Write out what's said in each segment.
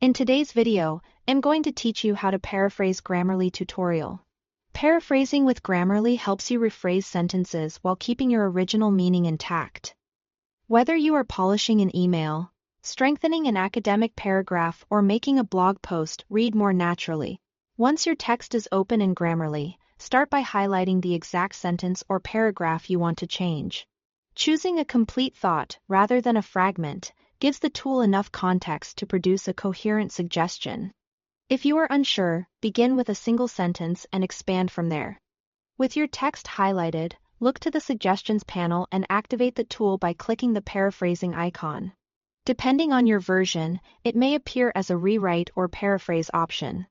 In today's video, I'm going to teach you how to paraphrase Grammarly tutorial. Paraphrasing with Grammarly helps you rephrase sentences while keeping your original meaning intact. Whether you are polishing an email, strengthening an academic paragraph, or making a blog post read more naturally, once your text is open in Grammarly, start by highlighting the exact sentence or paragraph you want to change. Choosing a complete thought rather than a fragment gives the tool enough context to produce a coherent suggestion. If you are unsure, begin with a single sentence and expand from there. With your text highlighted, look to the Suggestions panel and activate the tool by clicking the paraphrasing icon. Depending on your version, it may appear as a rewrite or paraphrase option.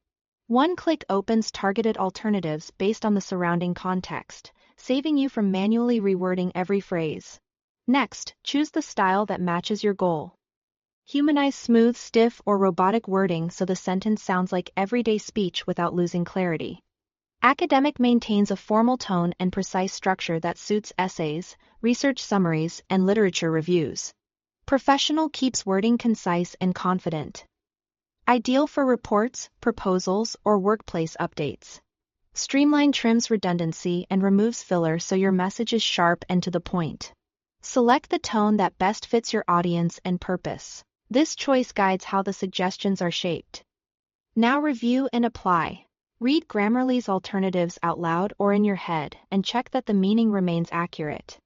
One click opens targeted alternatives based on the surrounding context, saving you from manually rewording every phrase. Next, choose the style that matches your goal. Humanize smooth, stiff, or robotic wording so the sentence sounds like everyday speech without losing clarity. Academic maintains a formal tone and precise structure that suits essays, research summaries, and literature reviews. Professional keeps wording concise and confident. Ideal for reports, proposals, or workplace updates. Streamline trims redundancy and removes filler so your message is sharp and to the point. Select the tone that best fits your audience and purpose. This choice guides how the suggestions are shaped. Now review and apply. Read Grammarly's alternatives out loud or in your head and check that the meaning remains accurate.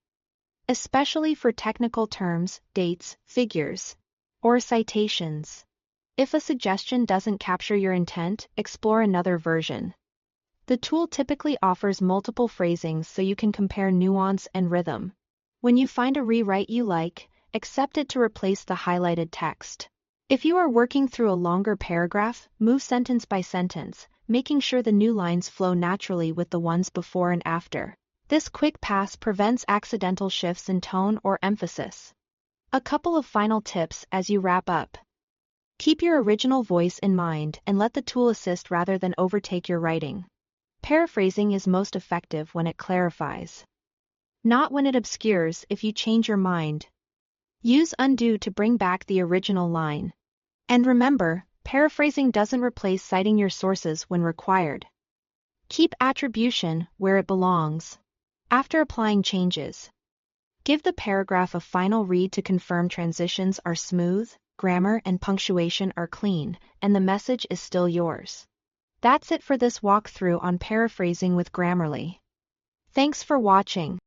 Especially for technical terms, dates, figures, or citations. If a suggestion doesn't capture your intent, explore another version. The tool typically offers multiple phrasings so you can compare nuance and rhythm. When you find a rewrite you like, accept it to replace the highlighted text. If you are working through a longer paragraph, move sentence by sentence, making sure the new lines flow naturally with the ones before and after. This quick pass prevents accidental shifts in tone or emphasis. A couple of final tips as you wrap up. Keep your original voice in mind and let the tool assist rather than overtake your writing. Paraphrasing is most effective when it clarifies, not when it obscures. If you change your mind, use undo to bring back the original line. And remember, paraphrasing doesn't replace citing your sources when required. Keep attribution where it belongs. After applying changes, give the paragraph a final read to confirm transitions are smooth, grammar and punctuation are clean, and the message is still yours. That's it for this walkthrough on paraphrasing with Grammarly. Thanks for watching.